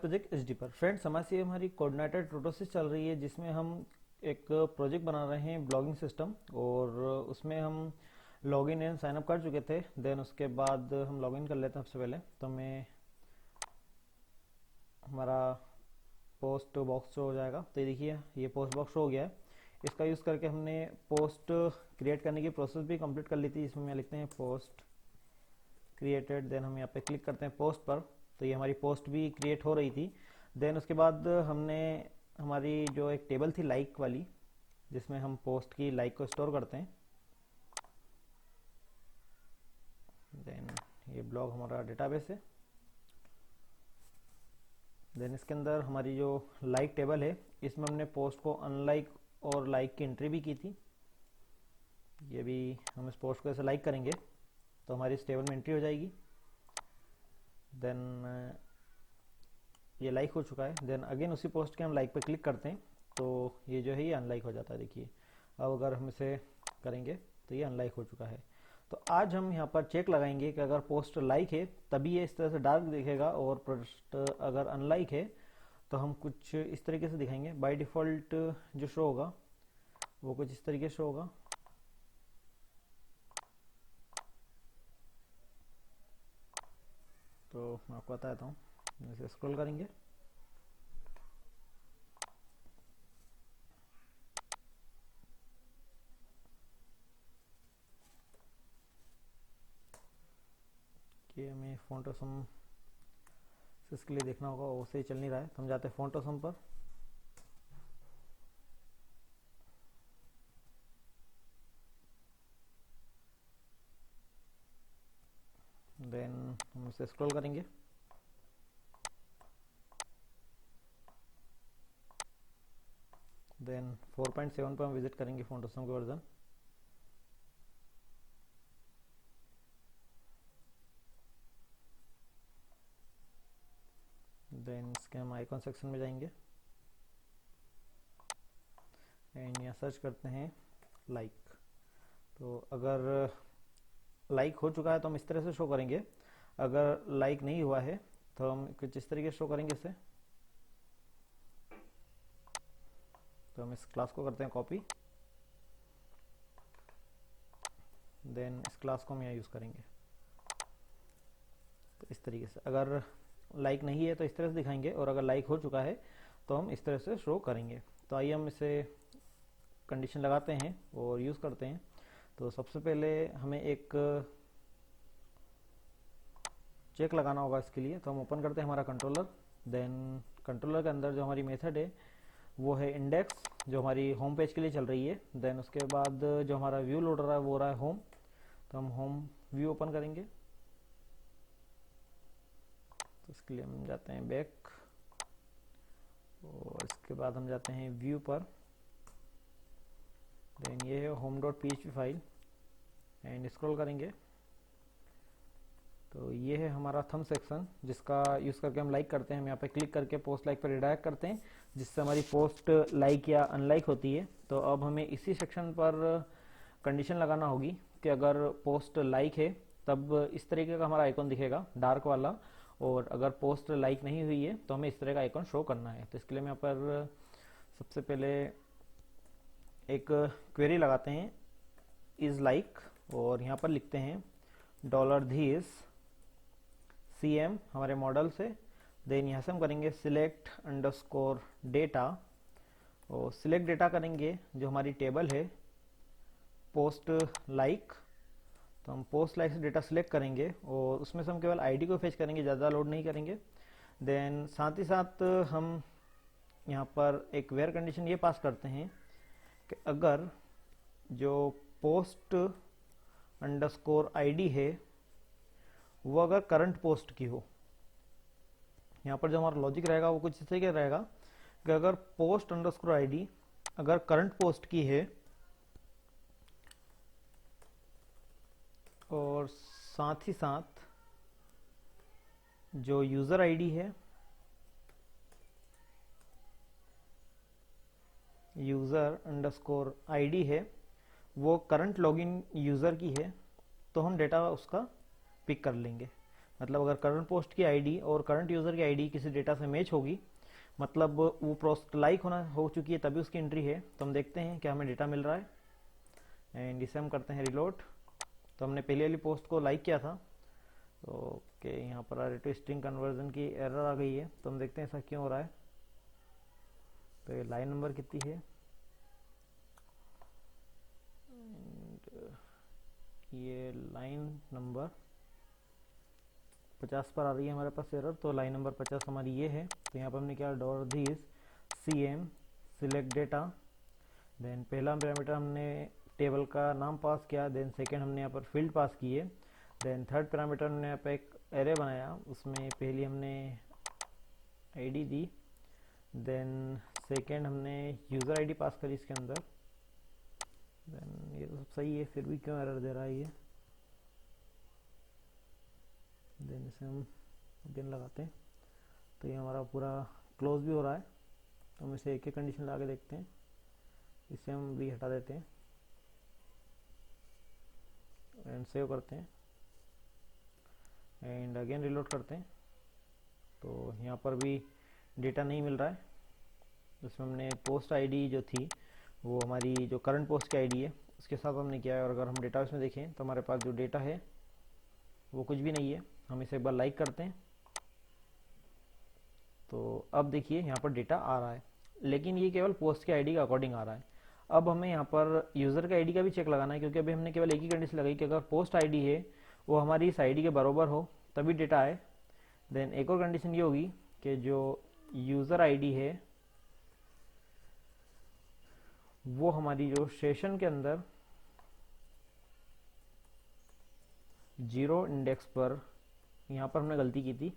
Project HD पर friends हमारी coordinated process चल रही है जिसमें हम एक प्रोजेक्ट बना रहे हैं ब्लॉगिंग सिस्टम। और उसमें हम लॉगिन एंड साइन अप कर चुके थे। देन उसके बाद हम लॉगिन कर लेते हैं। सबसे पहले तो हमें हमारा पोस्ट बॉक्स शो हो जाएगा। तो ये देखिए ये पोस्ट बॉक्स शो हो गया है। इसका यूज़ करके हमने पोस्ट क्रिएट करने की प्रोसेस भी कंप्लीट कर ली थी। इसमें मैं लिखते हैं पोस्ट क्रिएटेड। देन हम यहाँ पे क्लिक करते हैं पोस्ट पर। तो ये हमारी पोस्ट भी क्रिएट हो रही थी। देन उसके बाद हमने हमारी जो एक टेबल थी लाइक वाली, जिसमें हम पोस्ट की लाइक को स्टोर करते हैं। देन ये ब्लॉग हमारा डेटाबेस है। देन इसके अंदर हमारी जो लाइक टेबल है, इसमें हमने पोस्ट को अनलाइक और लाइक की एंट्री भी की थी। ये भी हम इस पोस्ट को ऐसे लाइक करेंगे तो हमारी इस टेबल में एंट्री हो जाएगी। देन ये लाइक हो चुका है। देन अगेन उसी पोस्ट के हम लाइक पे क्लिक करते हैं तो ये जो है ये अनलाइक हो जाता है। देखिए अब अगर हम इसे करेंगे तो ये अनलाइक हो चुका है। तो आज हम यहाँ पर चेक लगाएंगे कि अगर पोस्ट लाइक है तभी ये इस तरह से डार्क दिखेगा, और पोस्ट अगर अनलाइक है तो हम कुछ इस तरीके से दिखाएंगे। बाय डिफ़ॉल्ट जो शो होगा वो कुछ इस तरीके से शो होगा। तो मैं आपको बताता हूँ, इसे स्क्रॉल करेंगे कि हमें फोटोसम इसके लिए देखना होगा, वो सही चल नहीं रहा है। तो हम जाते हैं फोटोसम पर। देन हम इसे स्क्रॉल करेंगे। देन 4.7 पर हम विजिट करेंगे फोटोसम के वर्जन। देन इसके हम आइकॉन सेक्शन में जाएंगे एंड यहाँ सर्च करते हैं लाइक। तो अगर लाइक हो चुका है तो हम इस तरह से शो करेंगे। अगर लाइक नहीं हुआ है तो हम कुछ इस तरीके से शो करेंगे इसे। तो हम इस क्लास को करते हैं कॉपी। देन इस क्लास को हम यहाँ यूज़ करेंगे। तो इस तरीके से अगर लाइक नहीं है तो इस तरह से दिखाएंगे, और अगर लाइक हो चुका है तो हम इस तरह से शो करेंगे। तो आइए हम इसे कंडीशन लगाते हैं और यूज़ करते हैं। तो सबसे पहले हमें एक चेक लगाना होगा इसके लिए। तो हम ओपन करते हैं हमारा कंट्रोलर। देन कंट्रोलर के अंदर जो हमारी मेथड है वो है इंडेक्स, जो हमारी होम पेज के लिए चल रही है। देन उसके बाद जो हमारा व्यू लोड रहा है वो रहा है होम। तो हम होम व्यू ओपन करेंगे। तो इसके लिए हम जाते हैं बैक, और इसके बाद हम जाते हैं व्यू पर। देन ये है home.php फाइल एंड स्क्रॉल करेंगे तो ये है हमारा थंब सेक्शन, जिसका यूज़ करके हम लाइक करते हैं। हम यहाँ पे क्लिक करके पोस्ट लाइक पर रिडायरेक्ट करते हैं, जिससे हमारी पोस्ट लाइक या अनलाइक होती है। तो अब हमें इसी सेक्शन पर कंडीशन लगाना होगी कि अगर पोस्ट लाइक है तब इस तरीके का हमारा आइकॉन दिखेगा डार्क वाला, और अगर पोस्ट लाइक नहीं हुई है तो हमें इस तरह का आइकॉन शो करना है। तो इसके लिए हम यहाँ पर सबसे पहले एक क्वेरी लगाते हैं इज़ लाइक, और यहाँ पर लिखते हैं $this CM हमारे मॉडल से। देन यहाँ से हम करेंगे सिलेक्ट अंडरस्कोर डेटा, और सिलेक्ट डेटा करेंगे जो हमारी टेबल है पोस्ट लाइक। तो हम पोस्ट लाइक से डेटा सिलेक्ट करेंगे और उसमें से हम केवल आईडी को फेच करेंगे, ज़्यादा लोड नहीं करेंगे। देन साथ ही साथ हम यहाँ पर एक वेयर कंडीशन ये पास करते हैं कि अगर जो पोस्ट अंडरस्कोर आईडी है वो अगर करंट पोस्ट की हो, यहाँ पर जो हमारा लॉजिक रहेगा वो कुछ इस तरीके रहेगा कि अगर पोस्ट अंडरस्कोर आईडी अगर करंट पोस्ट की है, और साथ ही साथ जो यूज़र आईडी है, यूज़र अंडरस्कोर आईडी है, वो करंट लॉगिन यूज़र की है, तो हम डेटा उसका पिक कर लेंगे। मतलब अगर करंट पोस्ट की आईडी और करंट यूज़र की आईडी किसी डेटा से मैच होगी, मतलब वो पोस्ट लाइक होना हो चुकी है तभी उसकी एंट्री है। तो हम देखते हैं क्या हमें डेटा मिल रहा है, एंड इसे हम करते हैं रिलोड। तो हमने पहले वाली पोस्ट को लाइक किया था, तो ओके यहाँ पर अरे टू स्ट्रिंग कन्वर्जन की एरर आ गई है। तो हम देखते हैं ऐसा क्यों हो रहा है। तो ये लाइन नंबर कितनी है, ये लाइन नंबर 50 पर आ रही है हमारे पास एरर। तो लाइन नंबर 50 हमारी ये है। तो यहाँ पर हमने क्या dot this cm select data, then पहला पैरामीटर हमने टेबल का नाम पास किया, देन सेकेंड हमने यहाँ पर फील्ड पास किए, देन थर्ड पैरामीटर हमने यहाँ पर एक एरे बनाया, उसमें पहली हमने आईडी दी, देन सेकेंड हमने यूज़र आईडी पास करी इसके अंदर। देन ये तो सब सही है, फिर भी क्यों एरर दे रहा है ये। देन इसे हम अगेन लगाते हैं। तो ये हमारा पूरा क्लोज भी हो रहा है। तो हम इसे एक एक कंडीशन लगा के देखते हैं। इसे हम भी हटा देते हैं एंड सेव करते हैं एंड अगेन रिलोड करते हैं। तो यहाँ पर भी डेटा नहीं मिल रहा है। जिसमें हमने पोस्ट आईडी जो थी वो हमारी जो करंट पोस्ट की आईडी है उसके साथ हमने किया है, और अगर हम डेटाबेस में देखें तो हमारे पास जो डेटा है वो कुछ भी नहीं है। हम इसे एक बार लाइक करते हैं। तो अब देखिए यहाँ पर डेटा आ रहा है, लेकिन ये केवल पोस्ट के आईडी के अकॉर्डिंग आ रहा है। अब हमें यहाँ पर यूज़र के आईडी का भी चेक लगाना है, क्योंकि अभी हमने केवल एक ही कंडीशन लगाई कि अगर पोस्ट आईडी है वो हमारी इस आईडी के बराबर हो तभी डेटा आए। देन एक और कंडीशन ये होगी कि जो यूज़र आईडी है वो हमारी जो सेशन के अंदर 0 इंडेक्स पर, यहाँ पर हमने गलती की थी,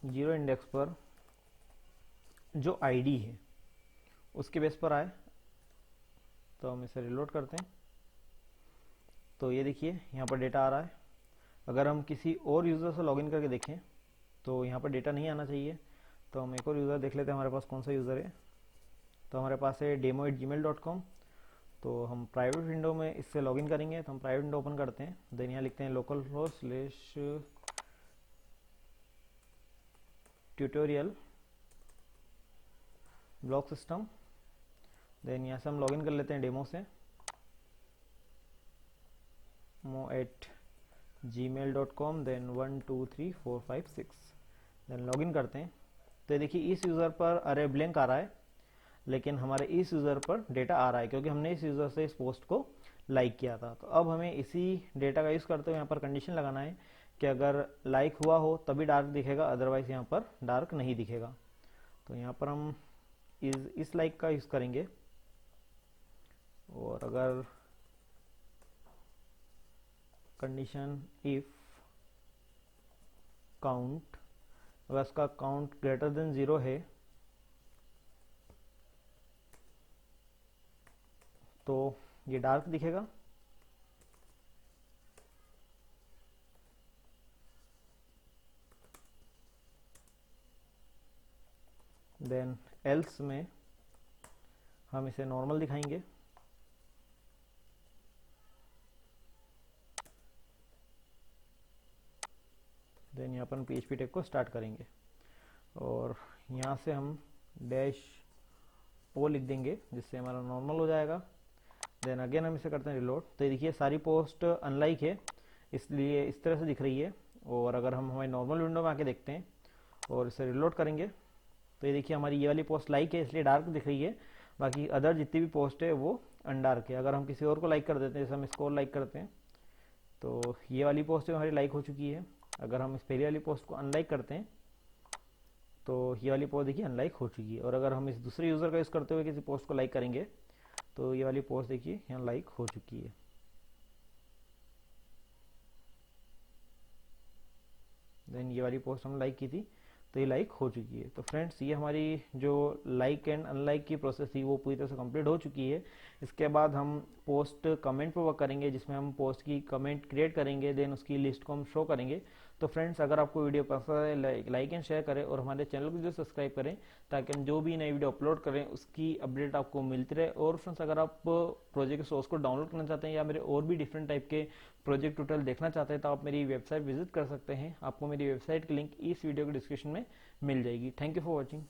0 इंडेक्स पर जो आईडी है उसके बेस पर आए। तो हम इसे रिलोड करते हैं। तो ये देखिए यहाँ पर डेटा आ रहा है। अगर हम किसी और यूज़र से लॉगिन करके देखें तो यहाँ पर डेटा नहीं आना चाहिए। तो हम एक और यूज़र देख लेते हैं हमारे पास कौन सा यूज़र है। तो हमारे पास है demo@gmail.com। तो हम प्राइवेट विंडो में इससे लॉगिन करेंगे। तो हम प्राइवेट विंडो ओपन करते हैं, देन यहाँ लिखते हैं localhost/tutorial ब्लॉक सिस्टम। देन यहाँ से हम लॉगिन कर लेते हैं डेमो से, mo@gmail.com, देन 1 2 3 4 5 6, देन लॉगिन करते हैं। तो ये देखिए इस यूज़र पर अरे ब्लैंक आ रहा है, लेकिन हमारे इस यूज़र पर डेटा आ रहा है क्योंकि हमने इस यूज़र से इस पोस्ट को लाइक किया था। तो अब हमें इसी डेटा का यूज़ करते हुए यहाँ पर कंडीशन लगाना है कि अगर लाइक हुआ हो तभी डार्क दिखेगा, अदरवाइज यहाँ पर डार्क नहीं दिखेगा। तो यहाँ पर हम इस लाइक का यूज़ करेंगे, और अगर कंडीशन इफ काउंट, अगर उसका काउंट ग्रेटर देन 0 है तो ये डार्क दिखेगा। देन एल्स में हम इसे नॉर्मल दिखाएंगे। देन यहाँ पर हम PHP टैग को स्टार्ट करेंगे और यहाँ से हम -o लिख देंगे जिससे हमारा नॉर्मल हो जाएगा। देन अगेन हम इसे करते हैं रिलोड। तो ये देखिए सारी पोस्ट अनलाइक है, इसलिए इस तरह से दिख रही है। और अगर हम हमारी नॉर्मल विंडो में आके देखते हैं और इसे रिलोड करेंगे तो ये देखिए हमारी ये वाली पोस्ट लाइक है इसलिए डार्क दिख रही है, बाकी अदर जितनी भी पोस्ट है वो अनडार्क है। अगर हम किसी और को लाइक कर देते हैं, जैसे हम इसको लाइक करते हैं, तो ये वाली पोस्ट हमारी लाइक हो चुकी है। अगर हम इस पहली वाली पोस्ट को अनलाइक करते हैं तो ये वाली पोस्ट देखिए अनलाइक हो चुकी है। और अगर हम इस दूसरे यूज़र का यूज़ करते हुए किसी पोस्ट को लाइक करेंगे तो ये वाली पोस्ट देखिए यहाँ लाइक हो चुकी है। देन ये वाली पोस्ट हम लाइक की थी तो ये लाइक हो चुकी है। तो फ्रेंड्स ये हमारी जो लाइक एंड अनलाइक की प्रोसेस थी वो पूरी तरह से कंप्लीट हो चुकी है। इसके बाद हम पोस्ट कमेंट पर वर्क करेंगे जिसमें हम पोस्ट की कमेंट क्रिएट करेंगे, देन उसकी लिस्ट को हम शो करेंगे। तो फ्रेंड्स, अगर आपको वीडियो पसंद है लाइक एंड शेयर करें और हमारे चैनल को जो सब्सक्राइब करें, ताकि हम जो भी नई वीडियो अपलोड करें उसकी अपडेट आपको मिलती रहे। और फ्रेंड्स, अगर आप प्रोजेक्ट सोर्स को डाउनलोड करना चाहते हैं या मेरे और भी डिफरेंट टाइप के प्रोजेक्ट ट्यूटोरियल देखना चाहते हैं तो आप मेरी वेबसाइट विजिट कर सकते हैं। आपको मेरी वेबसाइट की लिंक इस वीडियो के डिस्क्रिप्शन में मिल जाएगी। Thank you for watching.